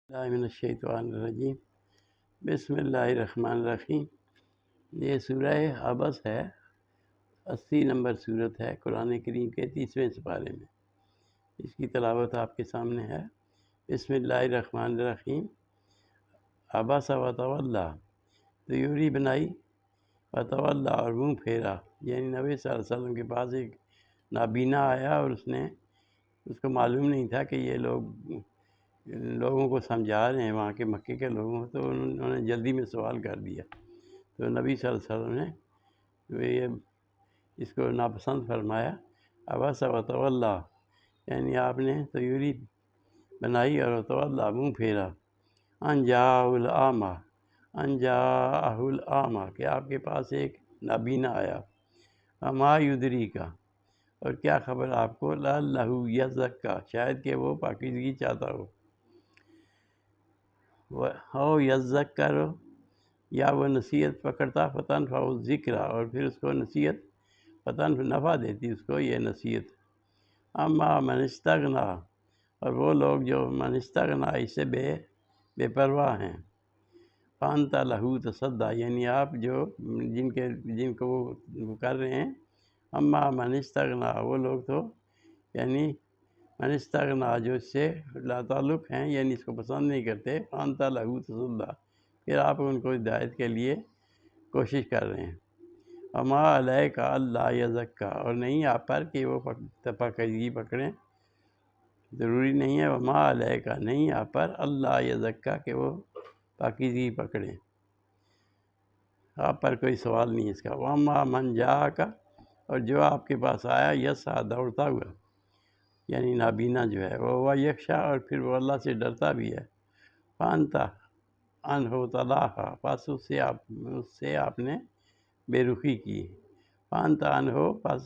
اللہ من الشیطان الرجیم بسم اللہ الرحمن الرحیم۔ یہ سورہ عبس ہے، 80 نمبر صورت ہے قرآن کریم کے 30ویں سپارے میں۔ اس کی تلاوت آپ کے سامنے ہے۔ بسم اللہ الرحمن الرحیم۔ عبس و تولی، تیوری بنائی، و تولی اور منہ پھیرا، یعنی نبی صلی اللہ علیہ وسلم کے پاس ایک نابینا آیا اور اس کو معلوم نہیں تھا کہ یہ لوگوں کو سمجھا رہے ہیں، وہاں کے مکے کے لوگوں کو، تو انہوں نے جلدی میں سوال کر دیا، تو نبی صلی اللہ علیہ وسلم نے اس کو ناپسند فرمایا۔ عبس و تولی، یعنی آپ نے تیوری بنائی اور تولی منہ پھیرا، ان جاءہ الاعمی، ان جاءہ الاعمی کہ آپ کے پاس ایک نابینا آیا، وما یدریک اور کیا خبر آپ کو، لعلہ یزکی شاید کہ وہ پاکیزگی چاہتا ہو، او یذکر یا وہ نصیحت پکڑتا، فتنفع الذکر اور پھر اس کو نصیحت نفع دیتی اس کو یہ نصیحت۔ اما من استغنی اور وہ لوگ جو من استغنی اس سے بے پرواہ ہیں، فانت لہ تصدی یعنی آپ جن کو وہ کر رہے ہیں، اما من استغنی وہ لوگ تو یعنی من استغنی جو اس سے لا تعلق ہیں، یعنی اس کو پسند نہیں کرتے، فانت لہ تصدی پھر آپ ان کو ہدایت کے لیے کوشش کر رہے ہیں۔ وما علیک الا یزکی اور نہیں آپ پر کہ وہ پاکیزگی پکڑیں، ضروری نہیں ہے، وما علیک نہیں آپ پر الا یزکی کہ وہ پاکیزگی پکڑیں، آپ پر کوئی سوال نہیں اس کا۔ وما من جاءک اور جو آپ کے پاس آیا، یسعی دوڑتا ہوا، یعنی نابینا جو ہے، وہ یخشی اور پھر وہ اللہ سے ڈرتا بھی ہے، فانت عنہ تلاہا پس اس سے آپ نے بے رخی کی، فانت عنہ پس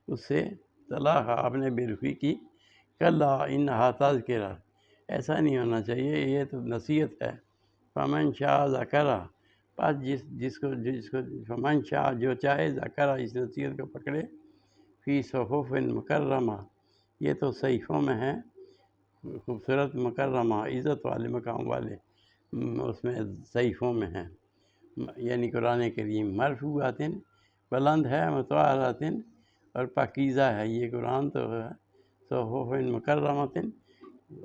اس سے تلاہا آپ نے بے رخی کی، کلا انہا تذکرہ ایسا نہیں ہونا چاہیے، یہ تو نصیحت ہے، فمن شاء ذکرہ پس جس کو فمن شاء جو چاہے ذکرہ اس نصیحت کو پکڑے، فی صحف مکرمہ یہ تو صحیفوں میں ہے، خوبصورت مکرمہ عزت والے مقام والے، اس میں صحیفوں میں ہیں، یعنی قرآن کریم، مرفوعات بلند ہے، مطہرات اور پاکیزہ ہے، یہ قرآن تو ہے، صحف مکرمۃ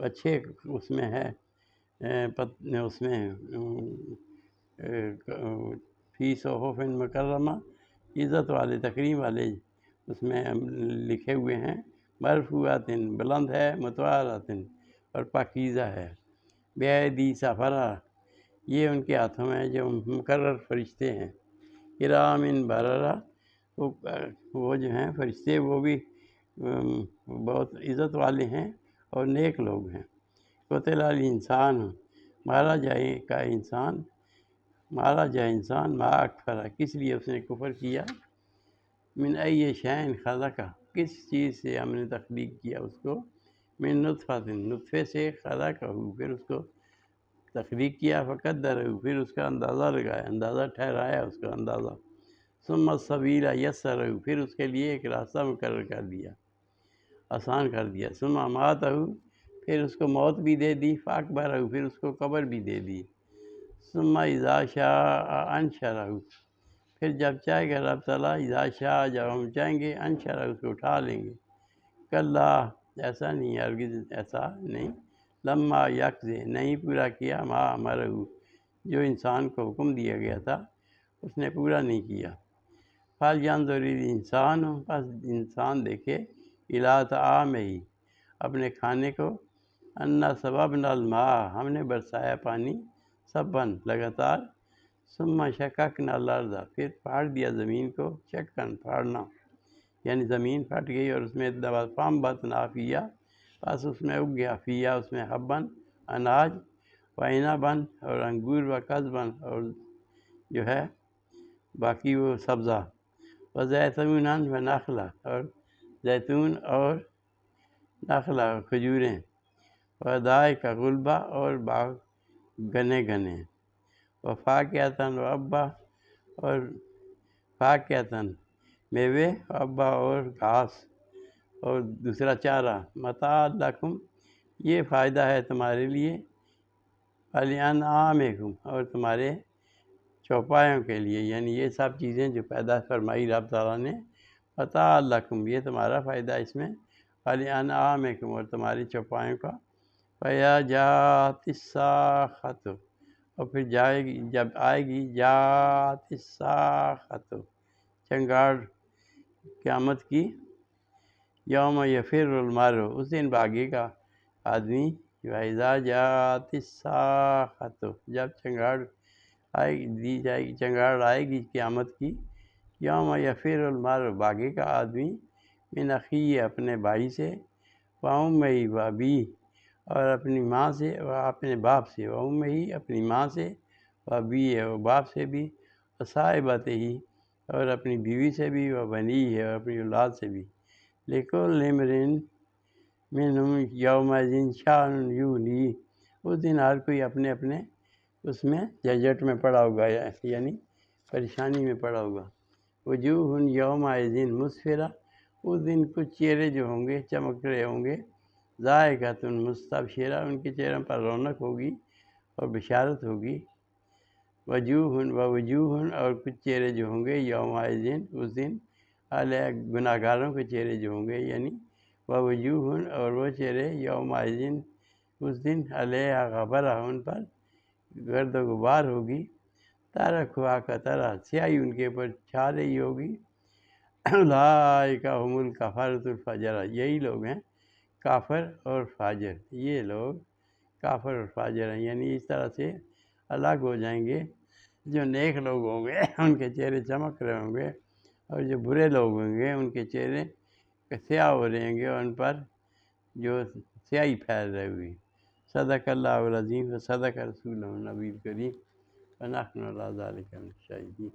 اچھے اس میں ہے، اس میں فی صحف مکرمہ عزت والے تکریم والے اس میں لکھے ہوئے ہیں، مرفوعات بلند ہے، مطہرات اور پاکیزہ ہے، بایدی سفرہ یہ ان کے ہاتھوں میں جو مقرر فرشتے ہیں، کرام بررہ وہ جو ہیں فرشتے وہ بھی بہت عزت والے ہیں اور نیک لوگ ہیں۔ قتل الانسان مارا جائے انسان ما اکفرہ کس لیے اس نے کفر کیا، من ای شیء خلقہ کس چیز سے ہم نے تخلیق کیا اس کو، من نطفے سے خلقہ پھر اس کو تخلیق کیا، فقدرہ پھر اس کا اندازہ لگایا، اندازہ ٹھہرایا اس کا اندازہ، ثم السبیل یسرہ پھر اس کے لیے ایک راستہ مقرر کر دیا، آسان کر دیا، ثم اماتہ پھر اس کو موت بھی دے دی، فاقبرہ پھر اس کو قبر بھی دے دی، ثم اذا شاء انشرہ پھر جب چاہے گا رب تعالیٰ، اذا شاء جب ہم چاہیں گے، انشرہ اس کو اٹھا لیں گے، کلا ایسا نہیں، ہرگز ایسا نہیں، لما یقضی نہیں پورا کیا، ما امرہ جو انسان کو حکم دیا گیا تھا اس نے پورا نہیں کیا، فلینظر الانسان پس انسان دیکھے، الی طعامہ اپنے کھانے کو، انا صببنا الماء ہم نے برسایا پانی، صباً لگاتار، ثم شققنا الارض پھر پھاڑ دیا زمین کو، شقاً پھاڑنا یعنی زمین پھٹ گئی اور اس میں فانبتنا فیہا پس اس میں اگ گیا، فیہا اس میں حباً اناج، وعنباً اور انگور، وقضباً اور جو ہے باقی وہ سبزہ، وزیتونا ونخلا اور زیتون اور نخلا کھجوریں، وحدائق غلبہ اور باغ گنے، وفاکہۃ وابا اور فاکہۃ میوے، وابا اور گھاس اور دوسرا چارہ، متاع لکم یہ فائدہ ہے تمہارے لیے، وَلِأَنْعَامِكُمْ اور تمہارے چوپایوں کے لیے، یعنی یہ سب چیزیں جو پیدا فرمائی رب تعالیٰ نے، متاع لکم یہ تمہارا فائدہ اس میں، وَلِأَنْعَامِكُمْ اور تمہاری چوپایوں کا، فَإِذَا جَاءَتِ السَّاخَّةُ اور پھر جائے گی جب آئے گی، جَاءَتِ السَّاخَّةُ چنگاڑ قیامت کی، یوم یفر المرء اس دن بھاگے گا آدمی، وَإِذَا جَاءَتِ السَّاخَّةُ جب چنگاڑ دی جائے گی، چنگاڑ آئے گی قیامت کی، یوم یفر المرء بھاگے گا آدمی، من اخیہ اپنے بھائی سے، وَأُمِّهِ وَأَبِيهِ اور اپنی ماں سے، اپنے باپ سے، وَأُمِّهِ اپنی ماں سے، وَأَبِيهِ اور باپ سے بھی، وَصَاحِبَتِهِ اور اپنی بیوی سے بھی، وَبَنِيهِ اور اپنی اولاد سے بھی، لِكُلِّ امْرِئٍ مِّنْهُمْ يَوْمَئِذٍ شَأْنٌ یُغْنِیہ اس دن ہر کوئی اپنے اپنے اس میں جھنجھٹ میں پڑا ہوگا، یعنی پریشانی میں پڑا ہوگا۔ وجوہ یومئذ مسفرہ اس دن کچھ چہرے جو ہوں گے چمک رہے ہوں گے، ضاحکۃ مستبشرہ ان کے چہروں پر رونق ہوگی اور بشارت ہوگی۔ وجوہ اور کچھ چہرے جو ہوں گے یومئذ اس دن، علیہ گناہ گاروں کے چہرے جو ہوں گے، یعنی وجوہ اور وہ چہرے یومئذ اس دن، علیہ غبرہ ان پر گرد و غبار ہوگی، ترکھوا کا طرح سیاہی ان کے اوپر چھا رہی ہوگی۔ اولئک هم الکفرۃ الفجرہ یہی لوگ ہیں کافر اور فاجر، یہ لوگ کافر اور فاجر ہیں، یعنی اس طرح سے الگ ہو جائیں گے۔ جو نیک لوگ ہوں گے ان کے چہرے چمک رہے ہوں گے، اور جو برے لوگ ہوں گے ان کے چہرے سیاہ ہو رہے ہوں گے، ان پر جو سیاہی پھیل رہی ہوگی۔ صدق اللہ العظیم و صدق رسولہ النبی الکریم ونحن علی ذلک من الشاہدین۔